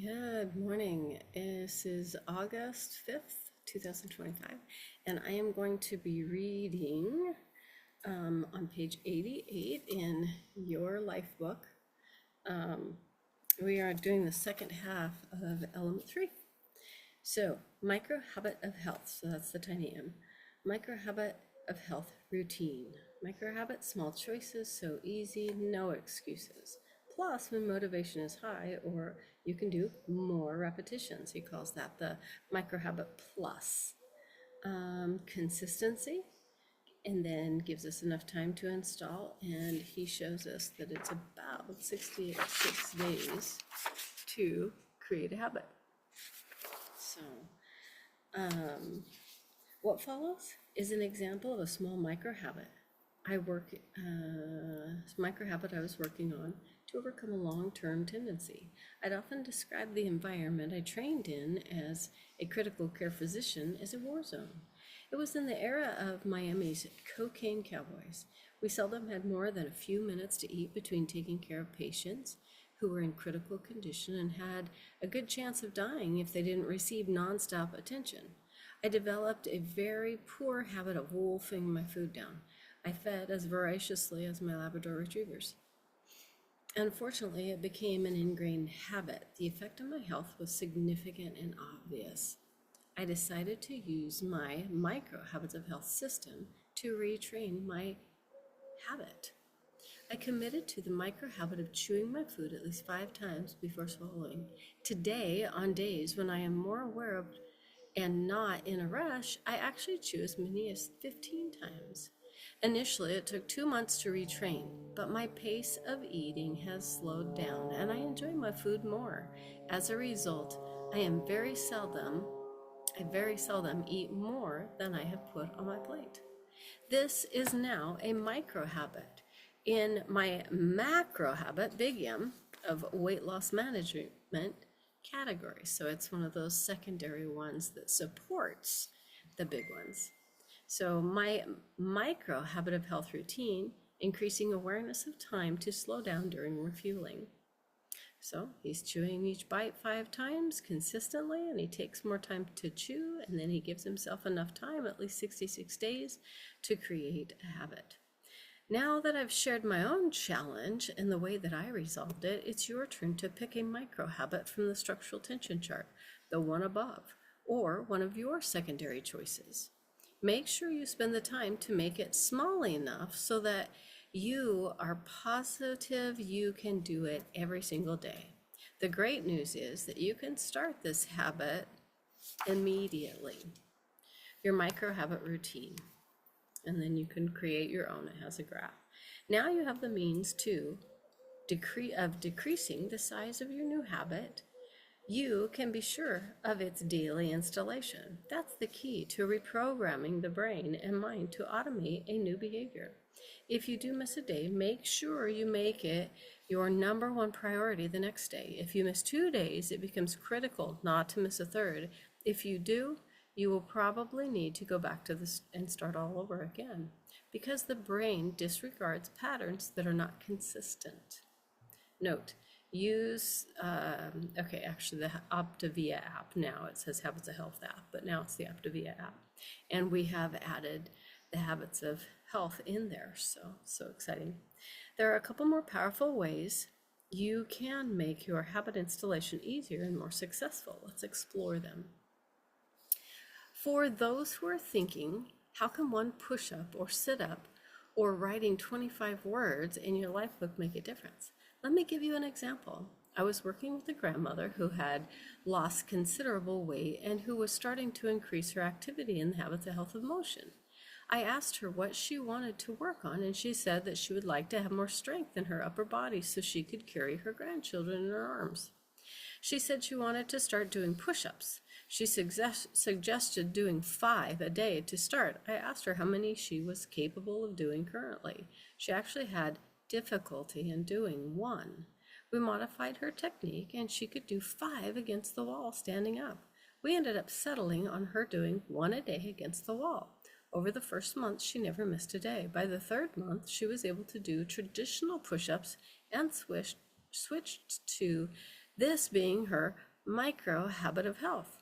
Good morning. This is August 5th, 2025, and I am going to be reading on page 88 in Your Lifebook. We are doing the second half of element 3. So, micro habit of health. So that's the tiny m. Micro habit of health routine. Micro habit, small choices, so easy, no excuses. Plus, when motivation is high, or you can do more repetitions. He calls that the micro habit plus. Consistency, and then gives us enough time to install, and he shows us that it's about 66 days to create a habit. So, what follows is an example of a small micro habit I was working on to overcome a long-term tendency. I'd often describe the environment I trained in as a critical care physician as a war zone. It was in the era of Miami's cocaine cowboys. We seldom had more than a few minutes to eat between taking care of patients who were in critical condition and had a good chance of dying if they didn't receive nonstop attention. I developed a very poor habit of wolfing my food down. I fed as voraciously as my Labrador retrievers. Unfortunately, it became an ingrained habit. The effect on my health was significant and obvious. I decided to use my micro habits of health system to retrain my habit. I committed to the micro habit of chewing my food at least 5 times before swallowing. Today, on days when I am more aware of and not in a rush, I actually chew as many as 15 times. Initially, it took 2 months to retrain, but my pace of eating has slowed down and I enjoy my food more. As a result, I very seldom eat more than I have put on my plate. This is now a micro habit. In my macro habit, big M, of weight loss management category. So it's one of those secondary ones that supports the big ones. So my micro habit of health routine, increasing awareness of time to slow down during refueling. So he's chewing each bite 5 times consistently, and he takes more time to chew, and then he gives himself enough time, at least 66 days, to create a habit. Now that I've shared my own challenge and the way that I resolved it, it's your turn to pick a micro habit from the structural tension chart, the one above, or one of your secondary choices. Make sure you spend the time to make it small enough so that you are positive you can do it every single day. The great news is that you can start this habit immediately. Your micro habit routine. And then you can create your own. It has a graph. Now you have the means to decreasing the size of your new habit. You can be sure of its daily installation. That's the key to reprogramming the brain and mind to automate a new behavior. If you do miss a day, make sure you make it your number 1 priority the next day. If you miss 2 days, it becomes critical not to miss a third. If you do, you will probably need to go back to this and start all over again, because the brain disregards patterns that are not consistent. Note, use, actually the Optavia app now, it says Habits of Health app, but now it's the Optavia app. And we have added the habits of health in there, so exciting. There are a couple more powerful ways you can make your habit installation easier and more successful. Let's explore them. For those who are thinking, how can one push-up or sit-up or writing 25 words in your life book make a difference? Let me give you an example. I was working with a grandmother who had lost considerable weight and who was starting to increase her activity in the habits of health of motion. I asked her what she wanted to work on, and she said that she would like to have more strength in her upper body so she could carry her grandchildren in her arms. She said she wanted to start doing push-ups. She suggested doing 5 a day to start. I asked her how many she was capable of doing currently. She actually had difficulty in doing 1. We modified her technique, and she could do 5 against the wall standing up. We ended up settling on her doing 1 a day against the wall. Over the first month, she never missed a day. By the 3rd month, she was able to do traditional push-ups and switched to this being her micro habit of health.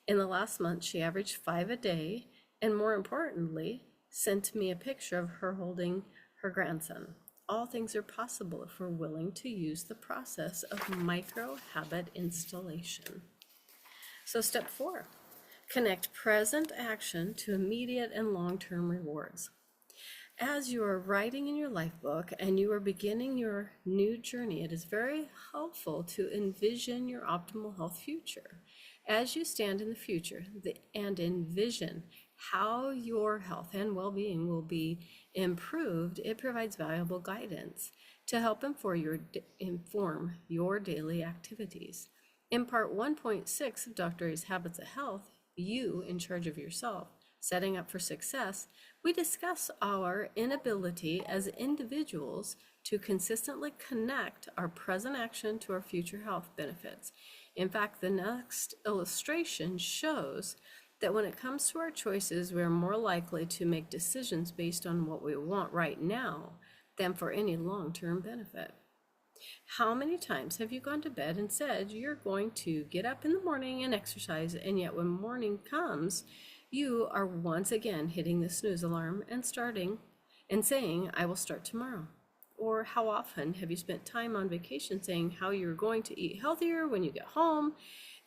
In the last month, she averaged 5 a day, and more importantly, sent me a picture of her holding her grandson. All things are possible if we're willing to use the process of micro habit installation. So step 4, connect present action to immediate and long-term rewards. As you are writing in your life book and you are beginning your new journey, it is very helpful to envision your optimal health future. As you stand in the future and envision how your health and well-being will be improved, it provides valuable guidance to help inform your daily activities. In part 1.6 of Dr. A's Habits of Health, You in Charge of Yourself, Setting Up for Success, we discuss our inability as individuals to consistently connect our present action to our future health benefits. In fact, the next illustration shows that when it comes to our choices, we're more likely to make decisions based on what we want right now than for any long-term benefit. How many times have you gone to bed and said you're going to get up in the morning and exercise, and yet when morning comes, you are once again hitting the snooze alarm and saying, I will start tomorrow? Or how often have you spent time on vacation saying how you're going to eat healthier when you get home,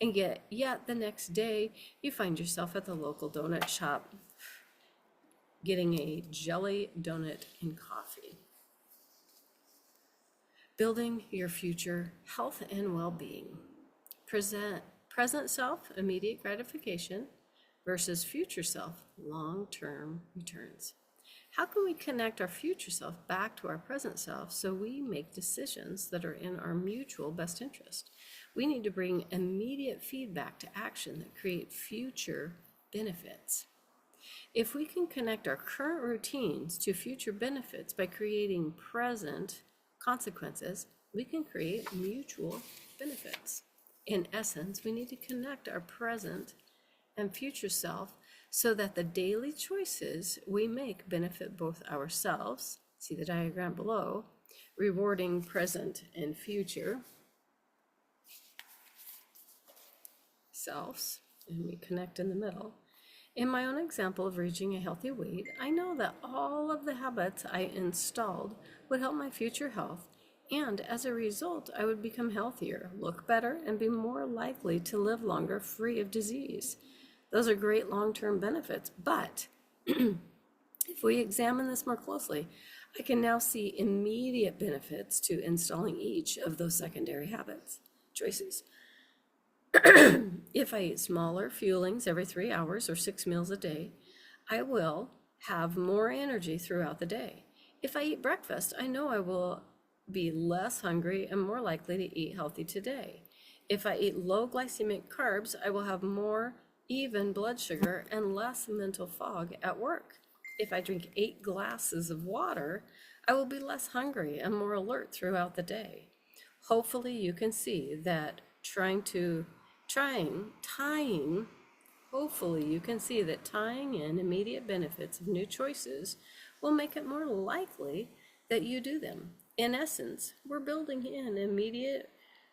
and yet the next day you find yourself at the local donut shop getting a jelly donut and coffee? Building your future health and well-being. Present self, immediate gratification, versus future self, long-term returns. How can we connect our future self back to our present self so we make decisions that are in our mutual best interest? We need to bring immediate feedback to action that create future benefits. If we can connect our current routines to future benefits by creating present consequences, we can create mutual benefits. In essence, we need to connect our present and future self so that the daily choices we make benefit both ourselves, see the diagram below, rewarding present and future selves, and we connect in the middle. In my own example of reaching a healthy weight, I know that all of the habits I installed would help my future health, and as a result, I would become healthier, look better, and be more likely to live longer free of disease. Those are great long-term benefits, but if we examine this more closely, I can now see immediate benefits to installing each of those secondary habits choices. If I eat smaller fuelings every 3 hours or 6 meals a day, I will have more energy throughout the day. If I eat breakfast, I know I will be less hungry and more likely to eat healthy today. If I eat low glycemic carbs, I will have more even blood sugar and less mental fog at work. If I drink 8 glasses of water, I will be less hungry and more alert throughout the day. Hopefully you can see that tying in immediate benefits of new choices will make it more likely that you do them. In essence, we're building in immediate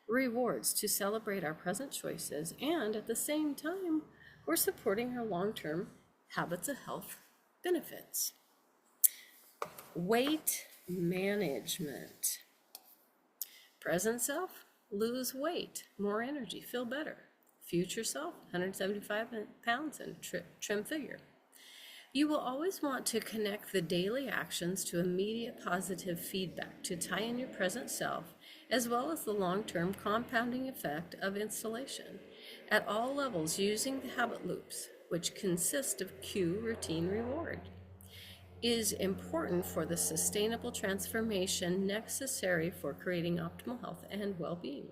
rewards to celebrate our present choices, and at the same time, we're supporting our long-term habits of health benefits. Weight management. Present self, lose weight, more energy, feel better. Future self, 175 pounds and trim figure. You will always want to connect the daily actions to immediate positive feedback to tie in your present self, as well as the long-term compounding effect of installation at all levels using the habit loops, which consist of cue, routine, reward, is important for the sustainable transformation necessary for creating optimal health and well-being.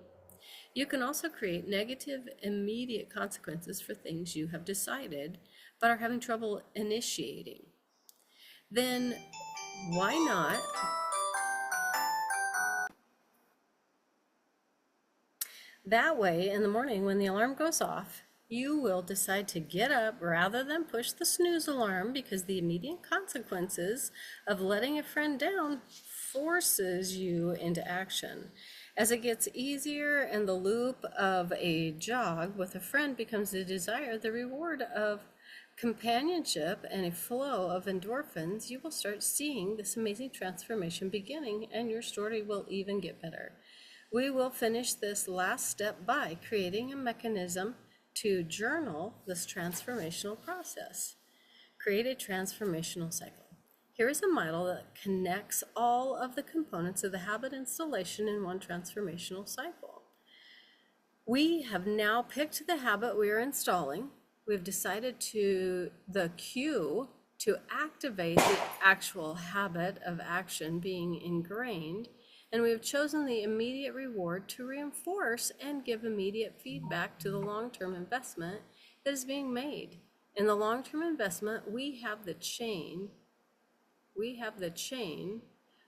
You can also create negative immediate consequences for things you have decided but are having trouble initiating. Then why not that way in the morning when the alarm goes off, you will decide to get up rather than push the snooze alarm, because the immediate consequences of letting a friend down forces you into action. As it gets easier and the loop of a jog with a friend becomes a desire, the reward of companionship and a flow of endorphins, you will start seeing this amazing transformation beginning, and your story will even get better. We will finish this last step by creating a mechanism to journal this transformational process. Create a transformational cycle. Here is a model that connects all of the components of the habit installation in one transformational cycle. We have now picked the habit we are installing. We've decided the cue to activate the actual habit of action being ingrained, and we have chosen the immediate reward to reinforce and give immediate feedback to the long-term investment that is being made. In the long-term investment, we have the chain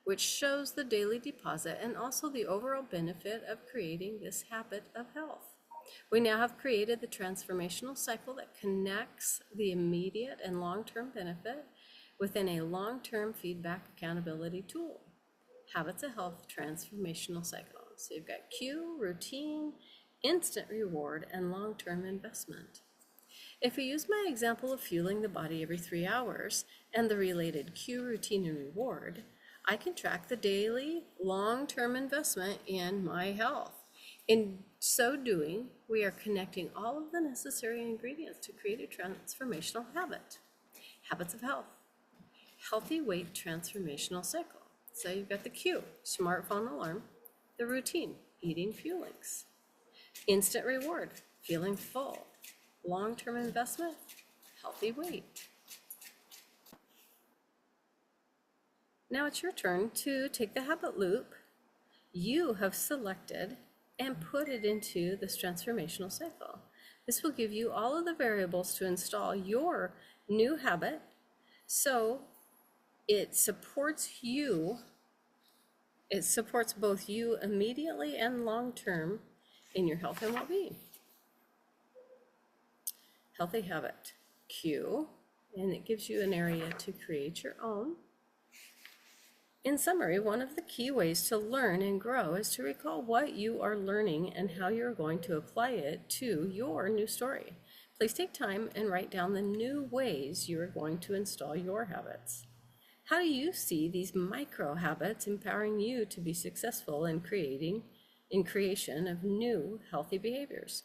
which shows the daily deposit and also the overall benefit of creating this habit of health. We now have created the transformational cycle that connects the immediate and long-term benefit within a long-term feedback accountability tool. Habits of health transformational cycle. So you've got cue, routine, instant reward, and long-term investment. If we use my example of fueling the body every 3 hours and the related cue, routine, and reward, I can track the daily long-term investment in my health. In so doing, we are connecting all of the necessary ingredients to create a transformational habit. Habits of health. Healthy weight transformational cycle. So you've got the cue, smartphone alarm, the routine, eating fuelings, instant reward, feeling full, long-term investment, healthy weight. Now it's your turn to take the habit loop you have selected and put it into this transformational cycle. This will give you all of the variables to install your new habit, so it supports both you immediately and long-term in your health and well-being. Healthy habit, cue, and it gives you an area to create your own. In summary, one of the key ways to learn and grow is to recall what you are learning and how you're going to apply it to your new story. Please take time and write down the new ways you are going to install your habits. How do you see these micro habits empowering you to be successful in creation of new healthy behaviors?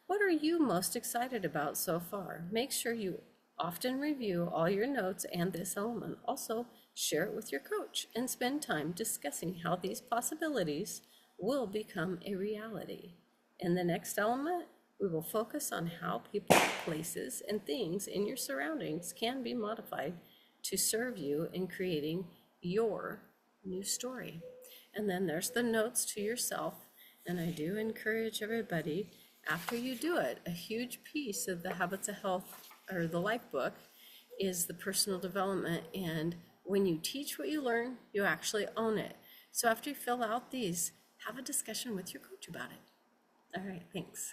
What are you most excited about so far? Make sure you often review all your notes and this element. Also, share it with your coach and spend time discussing how these possibilities will become a reality. In the next element, we will focus on how people, places, and things in your surroundings can be modified to serve you in creating your new story. And then there's the notes to yourself. And I do encourage everybody, after you do it, a huge piece of the Habits of Health or the Lifebook is the personal development. And when you teach what you learn, you actually own it. So after you fill out these, have a discussion with your coach about it. All right, thanks.